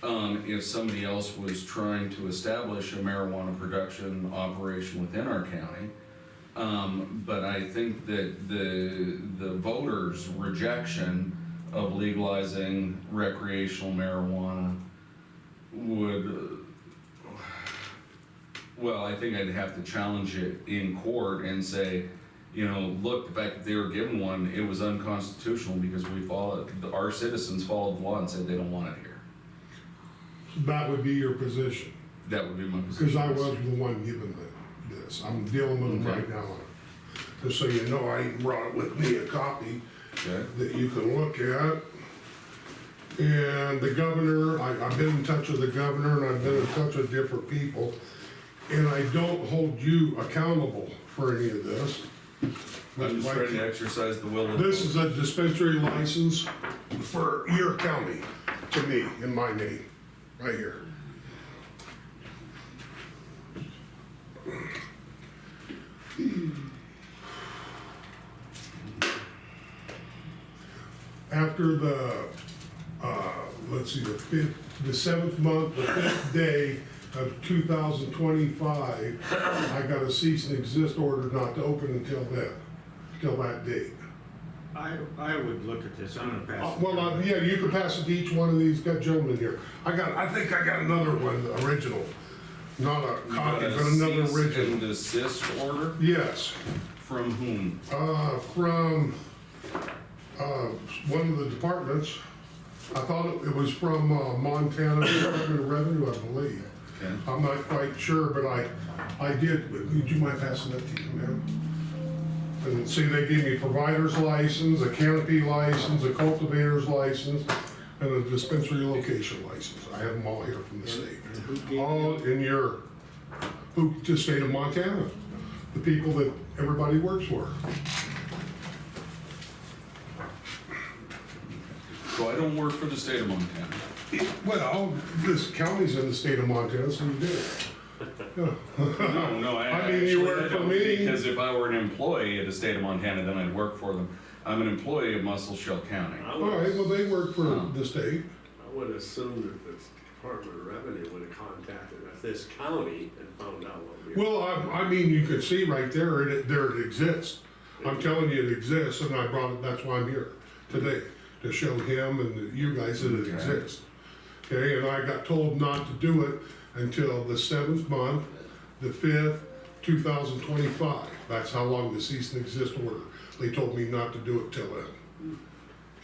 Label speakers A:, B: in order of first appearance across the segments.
A: if somebody else was trying to establish a marijuana production operation within our county. But I think that the voters' rejection of legalizing recreational marijuana would, well, I think I'd have to challenge it in court and say, you know, look, the fact that they were given one, it was unconstitutional because we followed, our citizens followed the law and said they don't want it here.
B: That would be your position,
A: That would be my position.
B: because I was the one given this. I'm dealing with them
A: Okay.
B: right now. Just so you know, I brought with me a copy
A: Okay.
B: that you can look at. And the governor, I've been in touch with the governor and I've been in touch with different people. And I don't hold you accountable for any of this.
A: I'm just trying to exercise the will of.
B: This is a dispensary license for your county, to me, in my name, right here. After the, let's see, the seventh month, the 5th day of 2025, I got a cease and desist order not to open until then, till that date.
C: I would look at this, I'm gonna pass it.
B: Well, yeah, you can pass it to each one of these gentlemen here. I think I got another one, the original, not a copy, but another
A: Cease
B: original.
A: and desist order
B: Yes,
A: from whom?
B: from, one of the departments. I thought it was from, Montana Department of Revenue, I believe.
A: Okay.
B: I'm not quite sure, but I did, would you mind passing that to you, ma'am? And see, they gave me provider's license, a canopy license, a cultivator's license, and a dispensary location license. I have them all here from the state.
C: And who gave
B: All in your, the state of Montana, the people that everybody works for.
A: So I don't work for the state of Montana.
B: Well, this county's in the state of Montana, so you do.
A: No,
B: I mean, you
A: actually,
B: work
A: I
B: for
A: don't,
B: me.
A: because if I were an employee of the state of Montana, then I'd work for them. I'm an employee of Muscle Shell County.
B: All right, well, they work for the state.
D: I would assume that the Department of Revenue would have contacted this county and found out what we were.
B: Well, I mean, you can see right there, there it exists. I'm telling you it exists, and I brought it, that's why I'm here today, to show him and you guys that it
A: Okay.
B: exists. Okay, and I got told not to do it until the 7th month, the 5th, 2025. That's how long the cease and desist order. They told me not to do it till then.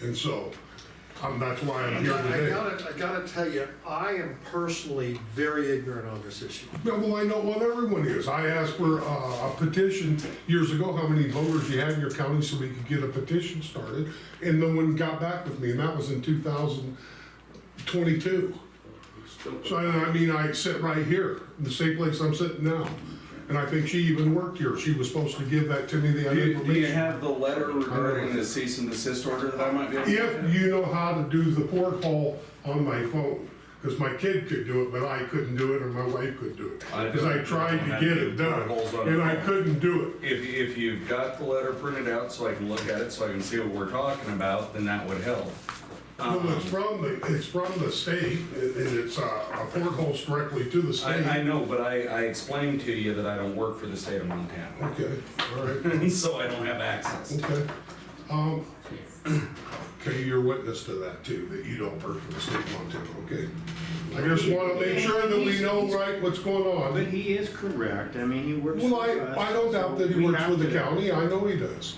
B: And so, that's why I'm here today.
E: I gotta tell you, I am personally very ignorant on this issue.
B: Yeah, well, I know what everyone is. I asked for a petition years ago, how many voters you had in your county so we could get a petition started, and no one got back with me, and that was in 2022. So, I mean, I sit right here, in the same place I'm sitting now, and I think she even worked here. She was supposed to give that to me, the
A: Do you
B: information.
A: have the letter regarding the cease and desist order that I might be able to?
B: If you know how to do the porthole on my phone, because my kid could do it, but I couldn't do it, or my wife could do it. Because I tried to get it done, and I couldn't do it.
A: If you've got the letter printed out so I can look at it, so I can see what we're talking about, then that would help.
B: Well, it's from the state, and it's a porthole directly to the state.
A: I know, but I explained to you that I don't work for the state of Montana,
B: Okay, all right,
A: so I don't have access.
B: okay. Okay, you're witness to that too, that you don't work for the state of Montana, okay? I just wanna make sure that we know right what's going
C: But
B: on.
C: he is correct, I mean, he works for
B: Well,
C: us.
B: I don't doubt that he
C: we
B: works
C: have
B: for the
C: to-
B: county, I know he does.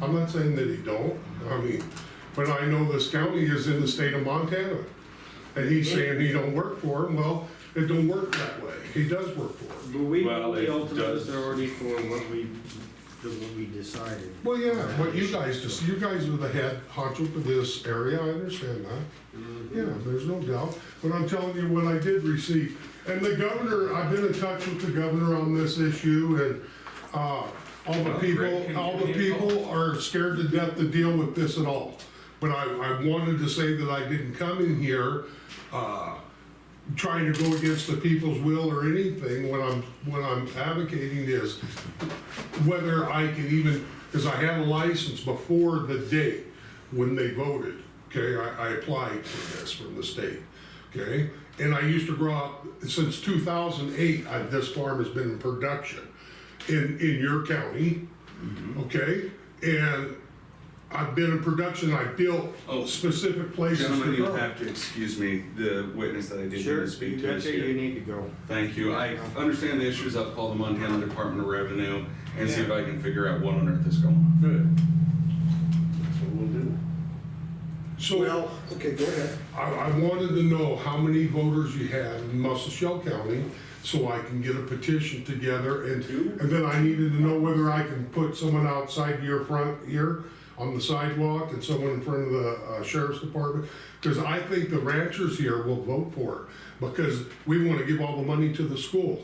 B: I'm not saying that he don't, I mean, but I know this county is in the state of Montana. And he's saying he don't work for him, well, it don't work that way, he does work for him.
C: But we
A: Well,
C: hold
A: it
C: the ultimate
A: does.
C: authority for what we decided.
B: Well, yeah, what you guys, you guys are the head honcho for this area, I understand that. Yeah, there's no doubt, but I'm telling you what I did receive. And the governor, I've been in touch with the governor on this issue, and, all the
A: Well, Greg, can
B: all
A: you
B: the
A: give me a
B: people are scared to death to deal with this at all. But I wanted to say that I didn't come in here, trying to go against the people's will or anything. What I'm advocating is whether I can even, because I had a license before the date when they voted, okay, I applied for this from the state. okay? And I used to grow up, since 2008, this farm has been in production in your county, okay? And I've been in production, I built
A: Oh,
B: specific places to
A: Gentlemen, you'll
B: grow.
A: have to excuse me, the witness that I did
C: Sure,
A: here to speak to is
C: that's it, you
A: here.
C: need to go.
A: Thank you. I understand the issues. I'll call the Montana Department of Revenue and see if I can figure out what on earth is going on.
D: Good. That's what we'll do.
B: So
E: Well, okay, go ahead.
B: I wanted to know how many voters you had in Muscle Shell County, so I can get a petition together, and then I needed to know whether I can put someone outside your front here on the sidewalk and someone in front of the sheriff's department, because I think the ranchers here will vote for it, because we want to give all the money to the school,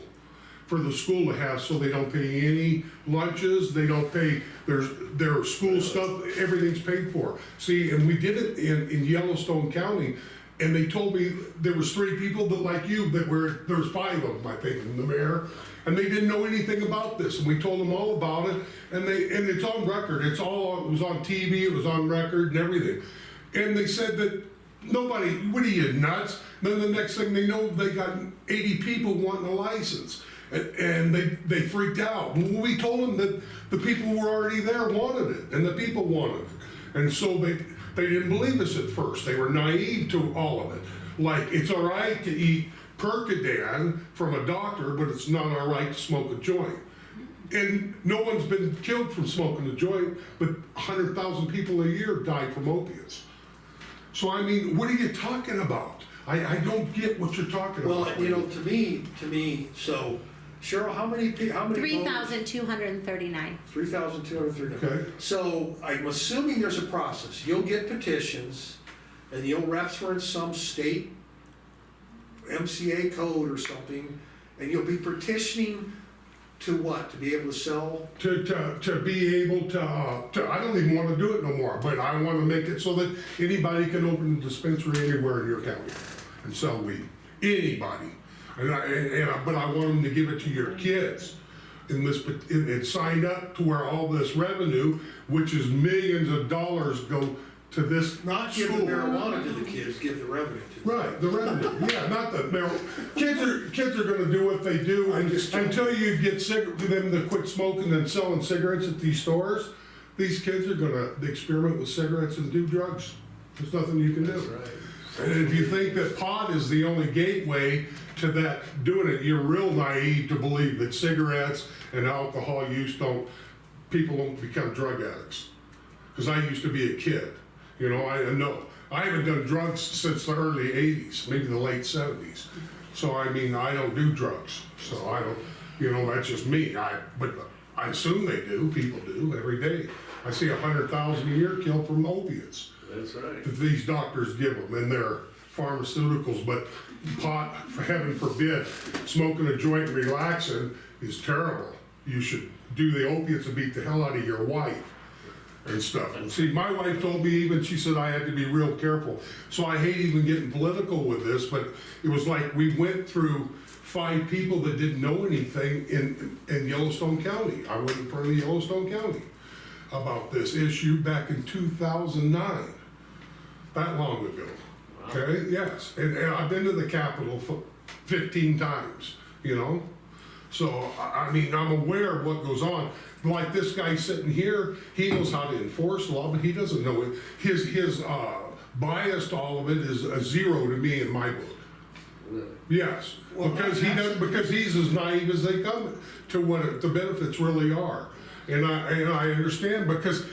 B: for the school to have, so they don't pay any lunches, they don't pay their school stuff, everything's paid for. See, and we did it in Yellowstone County, and they told me there was 3 people that like you, there was 5 of them, I think, and the mayor, and they didn't know anything about this, and we told them all about it, and it's on record, it was on TV, it was on record and everything. And they said that nobody, what are you, nuts? Then the next thing they know, they got 80 people wanting a license. And they freaked out. We told them that the people who were already there wanted it, and the people wanted it. And so they didn't believe us at first. They were naive to all of it. Like, it's all right to eat Percodan from a doctor, but it's not all right to smoke a joint. And no one's been killed from smoking a joint, but 100,000 people a year die from opiates. So I mean, what are you talking about? I don't get what you're talking about.
E: Well, you know, to me, so Cheryl, how many?
F: 3,239.
E: 3,239.
B: Okay.
E: So I'm assuming there's a process. You'll get petitions and you'll reference some state MCA code or something, and you'll be petitioning to what? To be able to sell?
B: To be able to, I don't even want to do it no more, but I want to make it so that anybody can open a dispensary anywhere in your county and sell weed. Anybody. But I want them to give it to your kids. It's signed up to where all this revenue, which is millions of dollars, go to this
E: Not give the
B: school.
E: marijuana to the kids, give the revenue to them.
B: Right, the revenue, yeah, not the kids are gonna do what they do, and until you get them to quit smoking and selling cigarettes at these stores, these kids are gonna experiment with cigarettes and do drugs. There's nothing you can do. And if you think that pot is the only gateway to that, doing it, you're real naive to believe that cigarettes and alcohol use people don't become drug addicts. Cause I used to be a kid, you know, I haven't done drugs since the early 80s, maybe the late 70s. So I mean, I don't do drugs, so I don't, you know, that's just me. But I assume they do, people do every day. I see 100,000 a year killed from opiates
D: That's right.
B: that these doctors give them in their pharmaceuticals, but pot, for heaven forbid, smoking a joint and relaxing is terrible. You should do the opiates and beat the hell out of your wife and stuff. And see, my wife told me even, she said I had to be real careful. So I hate even getting political with this, but it was like we went through 5 people that didn't know anything in Yellowstone County. I went in front of Yellowstone County about this issue back in 2009, that long ago. Okay, yes, and I've been to the Capitol 15 times, you know? So, I mean, I'm aware of what goes on. Like this guy sitting here, he knows how to enforce law, but he doesn't know it. His bias to all of it is a 0 to me in my book.
D: Really.
B: Yes,
E: Well,
B: because because he's as naive as they come to what the benefits really are. And I understand, because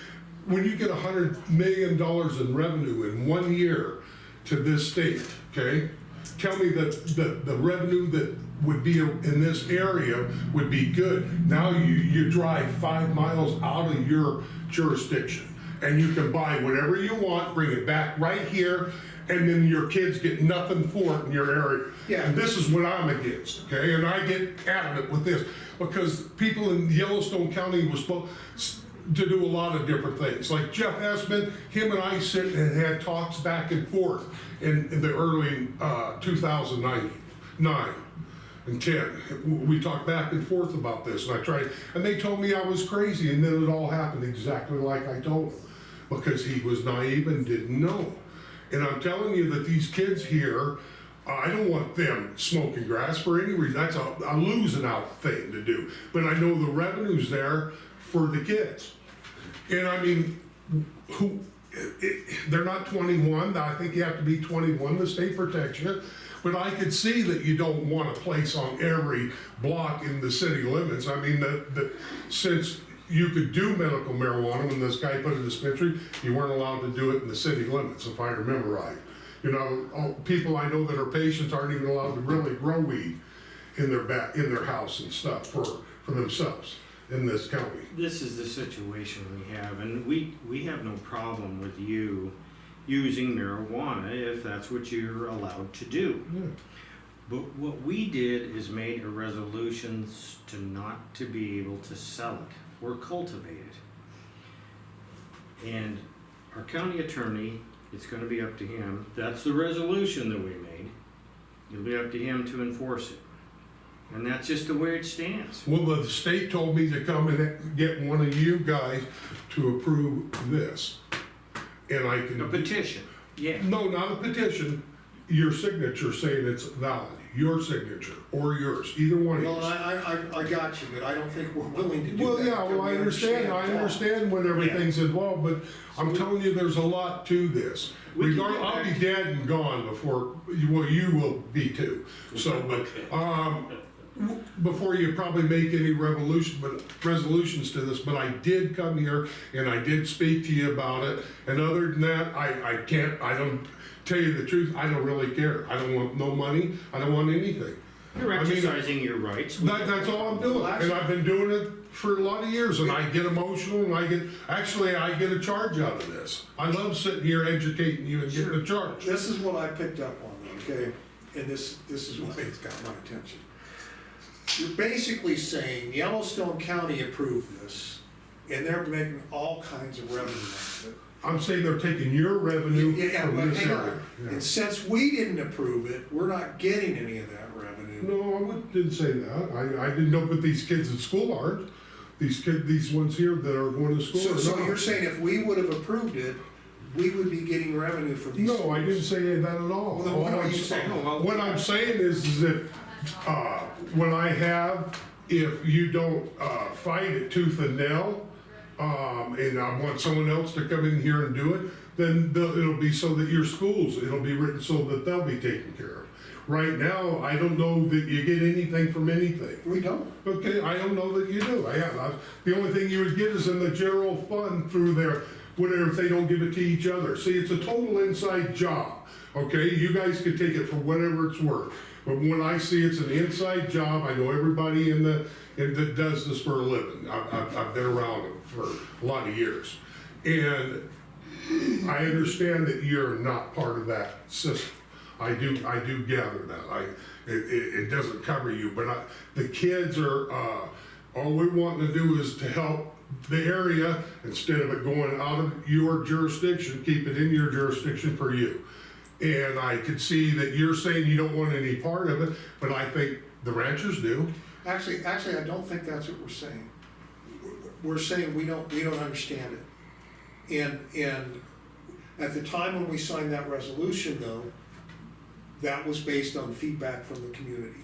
B: when you get $100 million in revenue in 1 year to this state, okay? Tell me that the revenue that would be in this area would be good. Now you drive 5 miles out of your jurisdiction, and you can buy whatever you want, bring it back right here, and then your kids get nothing for it in your area.
E: Yeah.
B: And this is what I'm against, okay? And I get adamant with this, because people in Yellowstone County were supposed to do a lot of different things. Like Jeff Esman, him and I sit and had talks back and forth in the early 2009 and 10. We talked back and forth about this, and they told me I was crazy, and then it all happened exactly like I told them, because he was naive and didn't know. And I'm telling you that these kids here I don't want them smoking grass for any reason, that's a losing out thing to do. But I know the revenue's there for the kids. And I mean, they're not 21, I think you have to be 21, the state protects you. But I could see that you don't want a place on every block in the city limits. I mean, since you could do medical marijuana when this guy put a dispensary, you weren't allowed to do it in the city limits, if I remember right. You know, people I know that are patients aren't even allowed to really grow weed in their house and stuff for themselves in this county.
C: This is the situation we have, and we have no problem with you using marijuana if that's what you're allowed to do.
B: Yeah.
C: But what we did is made a resolution to not to be able to sell it or cultivate it. And our county attorney, it's gonna be up to him, that's the resolution that we made. It'll be up to him to enforce it. And that's just the way it stands.
B: Well, the state told me to come and get one of you guys to approve this. And I can.
C: A petition, yeah.
B: No, not a petition, your signature saying it's valid, your signature, or yours, either one of
E: Well,
B: yours.
E: I got you, but I don't think we're willing to do that.
B: Well, yeah,
E: until
B: well, I
E: we
B: understand when everything's involved, but I'm telling you, there's a lot to this.
C: We can get
B: I'll be
C: back-
B: dead and gone before, well, you will be too, so, but, before you probably make any resolutions to this, but I did come here and I did speak to you about it, and other than that, I don't, tell you the truth, I don't really care. I don't want no money, I don't want anything.
C: You're
B: I mean,
C: exercising your rights.
B: That's all I'm doing, and I've been doing it for a lot of years, and I get emotional, and I get a charge out of this. I love sitting here educating you and getting a charge.
E: This is what I picked up on, okay? And this is why it's got my attention. You're basically saying Yellowstone County approved this, and they're making all kinds of revenue out of it.
B: I'm saying they're taking your revenue
E: Yeah,
B: from
E: but
B: this
E: hang
B: area.
E: on.
B: Yeah.
E: And since we didn't approve it, we're not getting any of that revenue.
B: No, didn't say that. I didn't know, but these kids at school aren't. These ones here that are going to school
E: So,
B: are
E: so
B: not.
E: you're saying if we would have approved it, we would be getting revenue from these?
B: No, I didn't say that at all.
E: Well, then what are you saying?
B: What I'm saying is that, if you don't, fight it tooth and nail, and I want someone else to come in here and do it, then it'll be so that your schools, it'll be written so that they'll be taken care of. Right now, I don't know that you get anything from anything.
E: We don't.
B: Okay, I don't know that you do. The only thing you would get is in the general fund through their, whatever, if they don't give it to each other. See, it's a total inside job, okay? You guys can take it for whatever it's worth. But when I see it's an inside job, I know everybody that does this for a living. I've been around it for a lot of years. And I understand that you're not part of that system. I do gather that. It doesn't cover you, but the kids are, all we want to do is to help the area, instead of it going out of your jurisdiction, keep it in your jurisdiction for you. And I could see that you're saying you don't want any part of it, but I think the ranchers do.
E: Actually, I don't think that's what we're saying. We're saying we don't understand it. And at the time when we signed that resolution though, that was based on feedback from the community.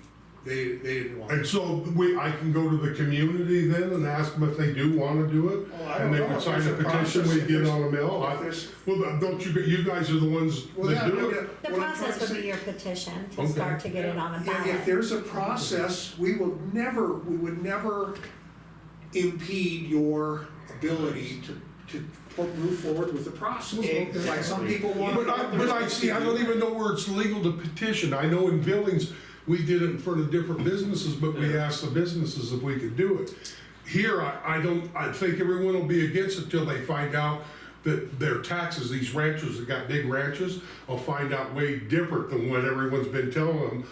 E: They didn't want it.
B: And so I can go to the community then and ask them if they do want to do it?
E: Well, I
B: And
E: don't
B: they
E: know
B: would
E: if
B: sign
E: there's
B: a
E: a
B: petition,
E: process,
B: we
E: if
B: get
E: there's-
B: on the mail.
E: if there's-
B: Well, don't you guys are the ones
E: Well,
B: that do it?
F: The
E: what I'm trying
F: process
E: to
F: would be
E: say-
F: your petition to
B: Okay.
F: start to get it on a
E: If
F: ballot.
E: there's a process, we would never impede your ability to move forward with the process.
B: Okay.
E: Like some people want.
B: But I see, I don't even know where it's legal to petition. I know in Billings, we did it in front of different businesses, but we asked the businesses if we could do it. Here, I think everyone will be against it till they find out that their taxes, these ranchers that got big ranches, will find out way different than what everyone's been telling them,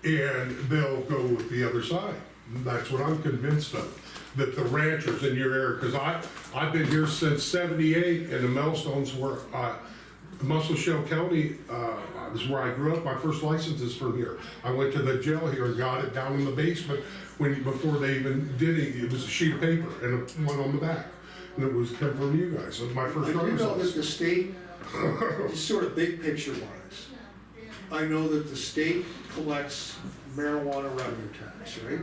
B: and they'll go with the other side. That's what I'm convinced of, that the ranchers in your area, because I've been here since '78, and the Millstones were, Muscle Shell County, is where I grew up. My first license is from here. I went to the jail here and got it down in the basement before they even did it. It was a sheet of paper and it went on the back. And it was come from you guys. It was my
E: I
B: first
E: do
B: driver's
E: know that
B: license.
E: the state, just sort of big picture wise, I know that the state collects marijuana revenue tax, right?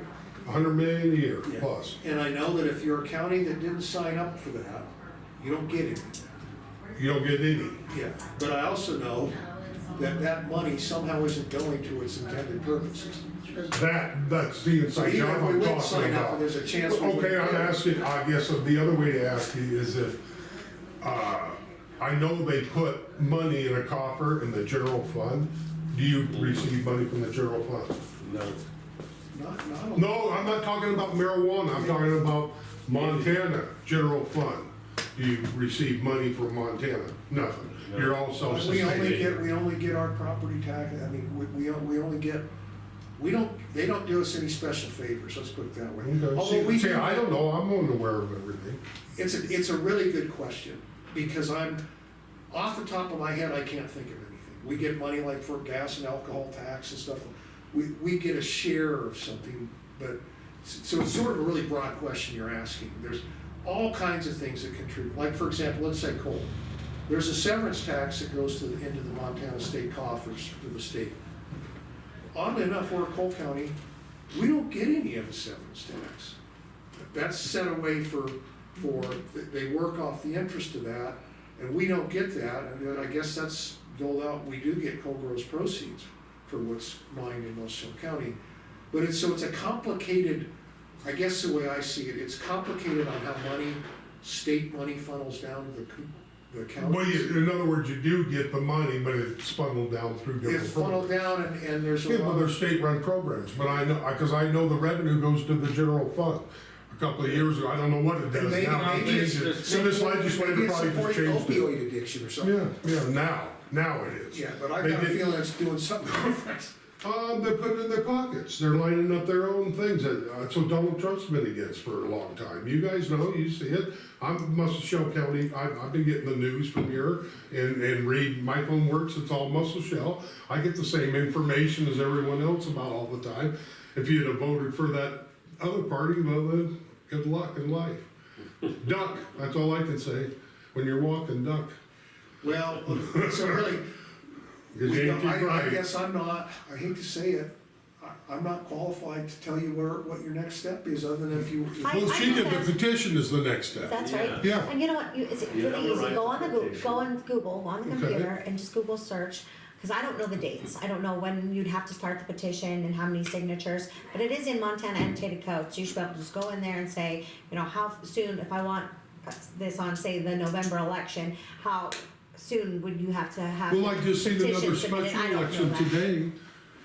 B: 100 million a year
E: Yeah.
B: plus.
E: And I know that if you're a county that didn't sign up for that, you don't get any.
B: You don't get any.
E: Yeah, but I also know that that money somehow isn't going to its intended purposes.
B: That's the
E: So
B: inside
E: even
B: job
E: if we
B: I'm
E: would
B: talking
E: sign up,
B: about.
E: there's a chance we
B: Okay,
E: wouldn't
B: I'm
E: get it.
B: asking, I guess the other way to ask you is if, I know they put money in a coffer in the general fund. Do you receive money from the general fund?
D: No.
E: Not,
B: No, I'm not talking about marijuana, I'm talking about Montana general fund. Do you receive money from Montana? Nothing. You're all
E: we
B: self-sustaining.
E: only get our property tax, I mean, we only get, they don't do us any special favors, let's put it that way. Although we
B: See,
E: do-
B: I don't know, I'm unaware of everything.
E: It's a really good question, because off the top of my head, I can't think of anything. We get money like for gas and alcohol tax and stuff, we get a share of something, but, so it's sort of a really broad question you're asking. There's all kinds of things that contribute, like for example, let's say coal. There's a severance tax that goes into the Montana state coffers for the state. Oddly enough, we're a coal county, we don't get any of the severance tax. That's set away for, they work off the interest of that, and we don't get that, and then I guess that's doled out, we do get coal gross proceeds for what's mined in Muscle County. But it's a complicated, I guess the way I see it, it's complicated on how state money funnels down to the county.
B: Well, in other words, you do get the money, but it's funneled down through different
E: It's funneled
B: programs.
E: down and there's a
B: Yeah, but
E: lot
B: they're
E: of,
B: state-run programs, but I know, because I know the revenue goes to the general fund. A couple of years ago, I don't know what it does
E: maybe,
B: now.
E: maybe it's,
B: So this
E: maybe
B: legislature
E: it's
B: probably just
E: supporting
B: changed it.
E: opioid addiction or something.
B: Now it is.
E: Yeah, but I've
B: They
E: got a
B: did-
E: feeling it's doing something different.
B: They're putting it in their pockets, they're lining up their own things, that's what Donald Trump's been against for a long time. You guys know, you see it, I'm Muscle Shell County, I've been getting the news from here and read, my phone works, it's all Muscle Shell. I get the same information as everyone else about all the time. If you'd have voted for that other party, well then, good luck in life. Duck, that's all I can say, when you're walking, duck.
E: Well, so really,
B: Because you ain't too
E: I
B: bright.
E: guess I'm not, I hate to say it, I'm not qualified to tell you what your next step is, other than if you.
B: Well, she
F: I
B: did,
F: know
B: the petition is the next step.
F: That's right.
B: Yeah.
F: And you know what, it's
D: You have
F: really
D: the
F: easy,
D: right
F: go on
D: to
F: the
D: petition.
F: go on Google, go on the
B: Okay.
F: computer and just Google search. Cause I don't know the dates, I don't know when you'd have to start the petition and how many signatures, but it is in Montana annotated code, so you should be able to just go in there and say, you know, how soon, if I want this on, say, the November election, how soon would you have to have?
B: Well, I just seen another
F: petition submitted? I
B: special
F: don't know
B: election
F: that.
B: today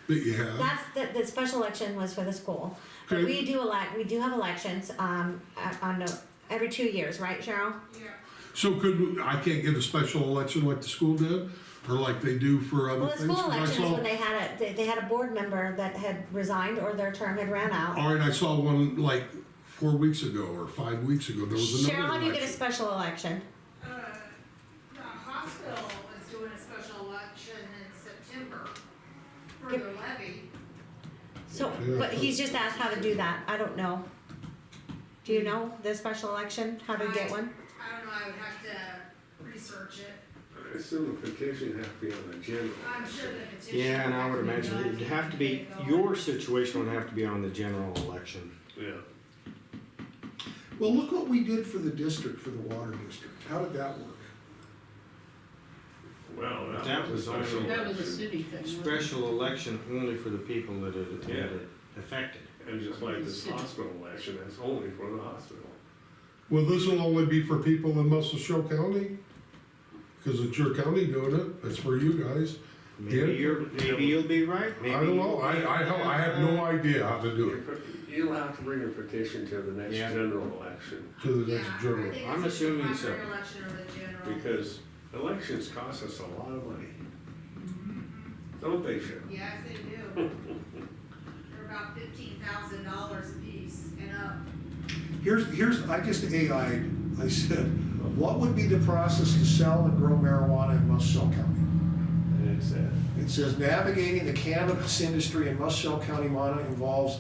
B: that you have.
F: That's, the special election was for the school. But
B: Okay.
F: we do have elections, every 2 years, right, Cheryl?
B: So I can't get a special election like the school did, or like they do for other
F: Well, the
B: things?
F: school
B: 'Cause I
F: election is
B: saw-
F: when they had a board member that had resigned or their term had ran out.
B: All right, I saw one like 4 weeks ago or 5 weeks ago, there was another
F: Cheryl, how do you get a
B: election.
F: special election?
G: The hospital is doing a special election in September for
F: Yep.
G: the levy.
F: So,
B: Yeah.
F: but he's just asked how to do that, I don't know. Do you know the special election, how to get one?
G: I don't know, I would have to research it.
D: I assume the petition has to be on the general.
G: I'm sure the petition.
C: Yeah, and I would
G: has to be
C: imagine it'd
G: done
C: have to be,
G: get going.
C: your situation would have to be on the general election.
D: Yeah.
E: Well, look what we did for the district, for the water district, how did that work?
D: Well,
C: That was
D: a special
C: only-
H: That was a
D: election.
H: city thing. wasn't it?
C: Special election only for the people that it
D: Yeah.
C: affected.
D: And just like this hospital election, that's only for the hospital.
B: Well, this will only be for people in Muscle Shoal County? Cause it's your county doing it, it's for you guys. Yeah.
C: Maybe you'll be right, maybe.
B: I don't know,
C: you'll
B: I
C: be-
B: have no idea how to do it
D: You'll have to bring a petition to the next
C: Yeah.
D: general election,
B: to the
G: Yeah,
B: next
G: I
B: journal.
G: think
C: I'm
G: it's
C: assuming
G: the
C: so.
G: primary election or the general.
D: because elections cost us a lot of money. Don't they, Cheryl?
G: Yes, they do. They're about $15,000 a piece and up.
E: I just AI'd, I said, what would be the process to sell and grow marijuana in Muscle County?
D: And it said,
E: It says navigating the cannabis industry in Muscle County, Montana involves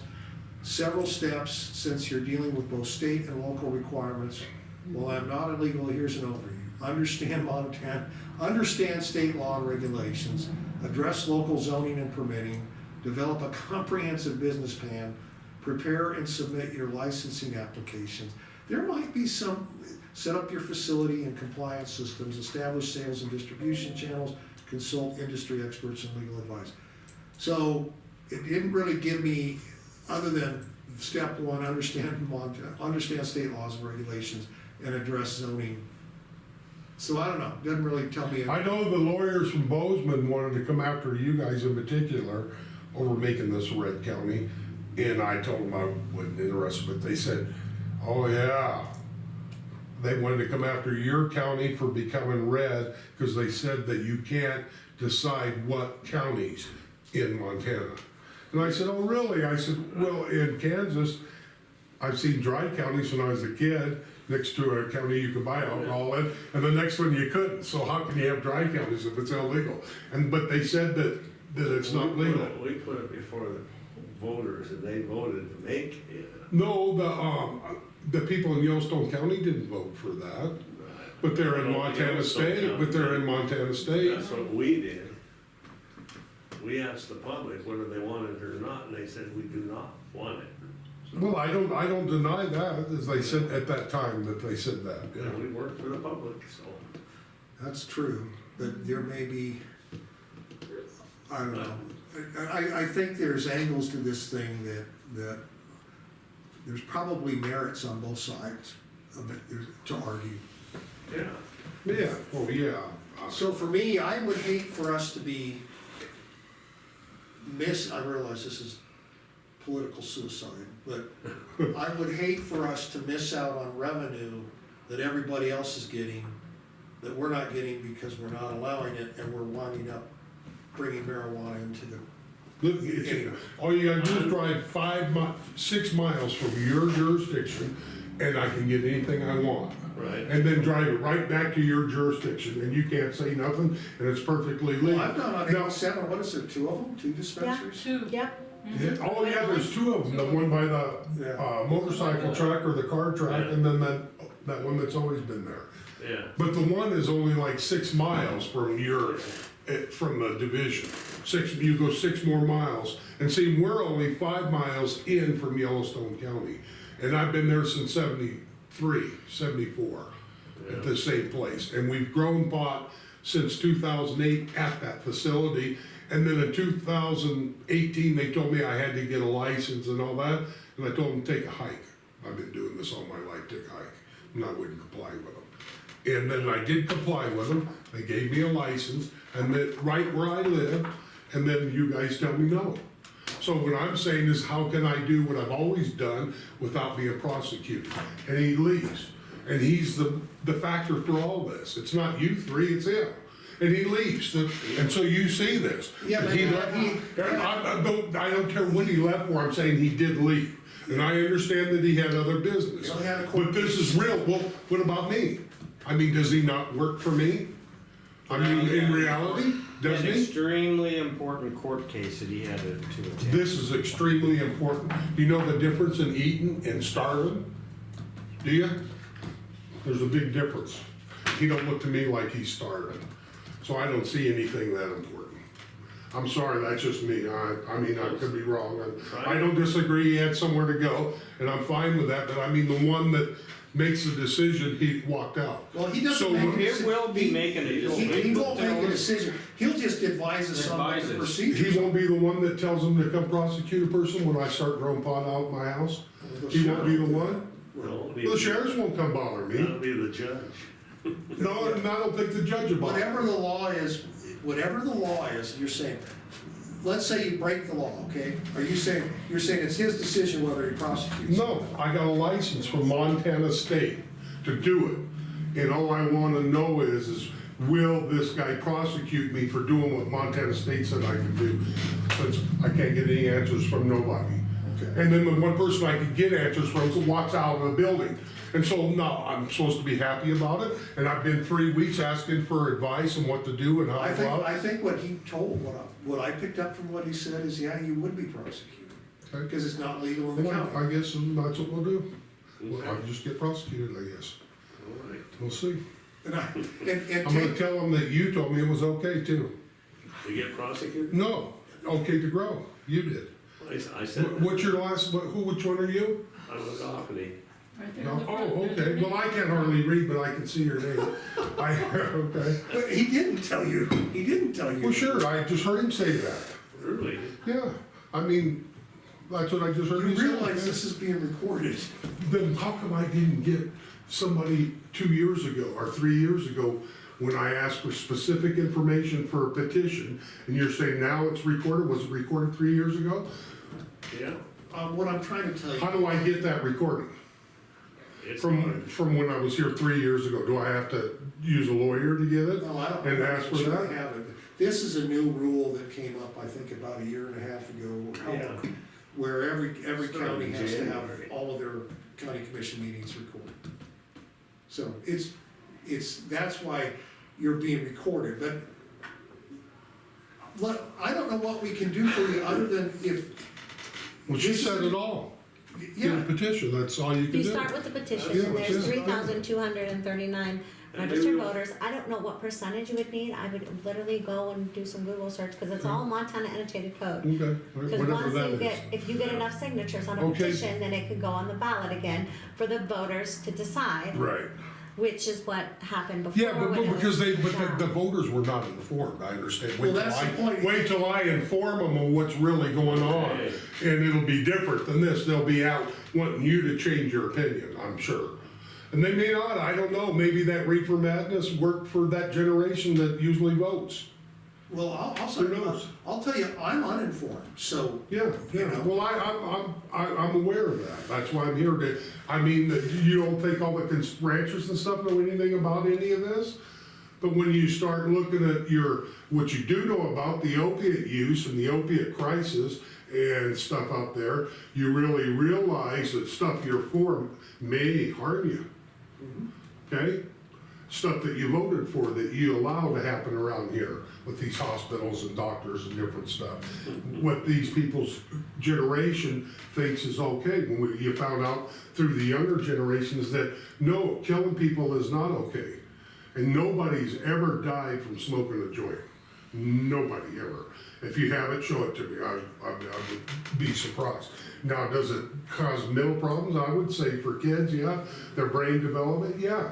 E: several steps since you're dealing with both state and local requirements. While I'm not illegal, here's an overview. Understand state law and regulations. address local zoning and permitting, develop a comprehensive business plan, prepare and submit your licensing applications. There might be some, set up your facility and compliance systems, establish sales and distribution channels, consult industry experts and legal advice. So it didn't really give me, other than step one, understand state laws and regulations and address zoning. So I don't know, doesn't really tell me.
B: I know the lawyers from Bozeman wanted to come after you guys in particular over making this red county, and I told them I wasn't interested, but they said, oh yeah. They wanted to come after your county for becoming red, because they said that you can't decide what counties in Montana. And I said, oh really? I said, well, in Kansas, I've seen dry counties when I was a kid, next to a county you could buy alcohol in, and the next one you couldn't, so how can you have dry counties if it's illegal? But they said that it's not legal.
D: We put it before the voters and they voted to make it.
B: No, the people in Yellowstone County didn't vote for that, but they're in Montana State,
D: That's what we did. We asked the public whether they wanted it or not, and they said we do not want it.
B: Well, I don't deny that, as they said at that time that they said that, yeah.
D: And we worked for the public, so.
E: That's true, but there may be, I don't know. I think there's angles to this thing that there's probably merits on both sides of it to argue.
D: Yeah.
B: Yeah, oh yeah.
E: So for me, I would hate for us to be I realize this is political suicide, but I would hate for us to miss out on revenue that everybody else is getting, that we're not getting because we're not allowing it, and we're winding up bringing marijuana into the.
B: Look, all you gotta do is drive 6 miles from your jurisdiction, and I can get anything I want.
D: Right.
B: And then drive it right back to your jurisdiction, and you can't say nothing, and it's perfectly legal.
E: Well, I've done on
B: Now-
E: 87, what is there, 2 of them, 2 dispensaries?
F: Yep,
B: Yeah, oh yeah, there's 2 of them, the one by the
E: Yeah.
B: motorcycle track or the car track,
D: Yeah.
B: and then that one that's always been there.
D: Yeah.
B: But the one is only like 6 miles from from the division. You go 6 more miles, and see, we're only 5 miles in from Yellowstone County. And I've been there since 73, 74, at the same place. And we've grown pot since 2008 at that facility. And then in 2018, they told me I had to get a license and all that, and I told them, take a hike. I've been doing this all my life, take a hike, and I wouldn't comply with them. And then I did comply with them, they gave me a license, and then right where I live, and then you guys tell me no. So what I'm saying is, how can I do what I've always done without being prosecuted? And he leaves, and he's the factor for all this. It's not you 3, it's him. And he leaves, and so you see this.
E: Yeah, but
B: I don't care what he left for, I'm saying he did leave. And I understand that he had other business.
E: He only had a court
B: But this is real, well, what about me? I mean, does he not work for me? I mean, in reality, does
C: An
B: he?
C: extremely important court case that he had to attend.
B: This is extremely important. Do you know the difference in Eaton and Starlin? Do you? There's a big difference. He don't look to me like he's Starlin. So I don't see anything that important. I'm sorry, that's just me. I mean, I could be wrong. I don't disagree, he had somewhere to go, and I'm fine with that, but I mean, the one that makes the decision, he walked out.
E: Well, he
B: So
E: doesn't make a
C: It
E: decision.
C: will be making a
E: He
C: decision.
E: won't make a decision, he'll just advise us on what the
C: Advises.
E: procedure.
B: He won't be the one that tells him to come prosecute a person when I start growing pot out of my house? He won't be the one?
D: Well,
B: The sheriffs won't come bother me.
D: That'll be the judge.
B: No, and I don't think the judge will bother.
E: Whatever the law is, you're saying, let's say you break the law, okay? Are you saying, you're saying it's his decision whether he prosecutes?
B: No, I got a license from Montana State to do it. And all I wanna know is will this guy prosecute me for doing what Montana State said I could do? But I can't get any answers from nobody.
E: Okay.
B: And then the one person I could get answers from walks out of the building. And so now I'm supposed to be happy about it, and I've been 3 weeks asking for advice on what to do and how
E: I
B: to go out.
E: think what he told, what I picked up from what he said is, yeah, you would be prosecuted,
B: Okay.
E: because it's not legal in the
B: Well,
E: county.
B: I guess that's what we'll do. I'll just get prosecuted, I guess.
D: All right.
B: We'll see.
E: And
B: I'm gonna tell him that you told me it was okay too.
D: to get prosecuted?
B: No, okay to grow, you did.
D: I said,
B: What's your last, which one are you?
D: I was Goffney.
H: Right there
B: No,
H: in the front,
B: oh,
H: there's
B: okay,
H: the
B: well, I can't hardly read, but I can see your name. Okay.
E: But he didn't tell you, he didn't tell you.
B: Well, sure, I just heard him say that.
D: Really?
B: Yeah, I mean, that's what I just heard
E: You
B: him say.
E: realize this is being recorded.
B: Then how come I didn't get somebody 2 years ago or 3 years ago when I asked for specific information for a petition, and you're saying now it's recorded? Was it recorded 3 years ago?
D: Yeah.
E: What I'm trying to tell you.
B: How do I get that recording?
D: It's
B: From when I was here 3 years ago? Do I have to use a lawyer to get it?
E: No, I don't.
B: And ask for
E: You
B: that?
E: have it. This is a new rule that came up, I think, about a year and a half ago.
D: Yeah.
E: Where every
D: Started
E: county
D: in
E: has to have
D: January.
E: all of their county commission meetings recorded. So that's why you're being recorded, but I don't know what we can do for you other than if.
B: Well, she said it all. Get a
E: Yeah,
B: petition, that's all you can
F: You
B: do.
F: start with the petition,
B: Yeah,
F: and there's
B: yeah.
F: 3,239
D: And
F: registered
D: maybe-
F: voters. I don't know what percentage you would need, I would literally go and do some Google search, because it's all Montana annotated code.
B: Okay,
F: Because
B: whatever
F: once
B: that
F: you
B: is.
F: get, if you get enough signatures on a
B: Okay.
F: petition, then it could go on the ballot again for the voters to decide,
B: Right.
F: which is what happened before.
B: Yeah, but
F: when it
B: because
F: was
B: the
F: down.
B: voters were not informed, I understand.
E: Well, that's the point.
B: Wait till I inform them of what's really going on,
D: Right.
B: and it'll be different than this, they'll be out wanting you to change your opinion, I'm sure. And they may not, I don't know, maybe that reefer madness worked for that generation that usually votes.
E: well,
B: Who knows?
E: I'll tell you, I'm uninformed, so.
B: Yeah, yeah, well, I'm aware of that, that's why I'm here to, I mean, that you don't think all the ranchers and stuff know anything about any of this? But when you start looking at what you do know about the opiate use and the opiate crisis and stuff out there, you really realize that stuff you're for may harm you. Okay? Stuff that you voted for, that you allow to happen around here with these hospitals and doctors and different stuff. What these people's generation thinks is okay, when you found out through the younger generations that no, killing people is not okay. And nobody's ever died from smoking a joint. Nobody ever. If you have it, show it to me. I would be surprised. Now, does it cause mental problems? I would say for kids, yeah. Their brain development, yeah.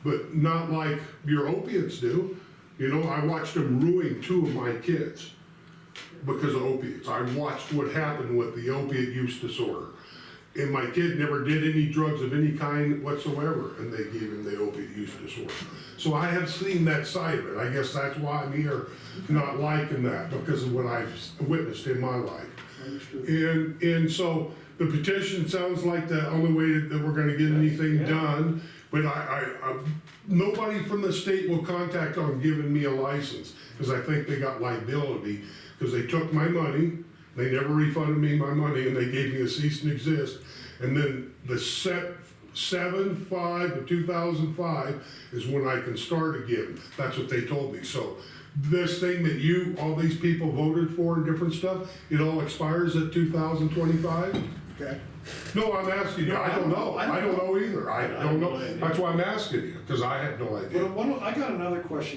B: But not like your opiates do. You know, I watched them ruin 2 of my kids because of opiates. I watched what happened with the opiate use disorder. And my kid never did any drugs of any kind whatsoever, and they gave him the opiate use disorder. So I have seen that side of it. I guess that's why I'm here, not liking that, because of what I've witnessed in my life. And so the petition sounds like the only way that we're gonna get anything done, but nobody from the state will contact on giving me a license, because I think they got liability, because they took my money, they never refunded me my money, and they gave me a cease and desist. And then the 7/5/2005 is when I can start again. That's what they told me. So this thing that all these people voted for and different stuff, it all expires at 2025?
E: Okay.
B: No, I'm asking you, I don't know. I don't know either. I don't know. That's why I'm asking you, because I have no idea.
E: But I got another question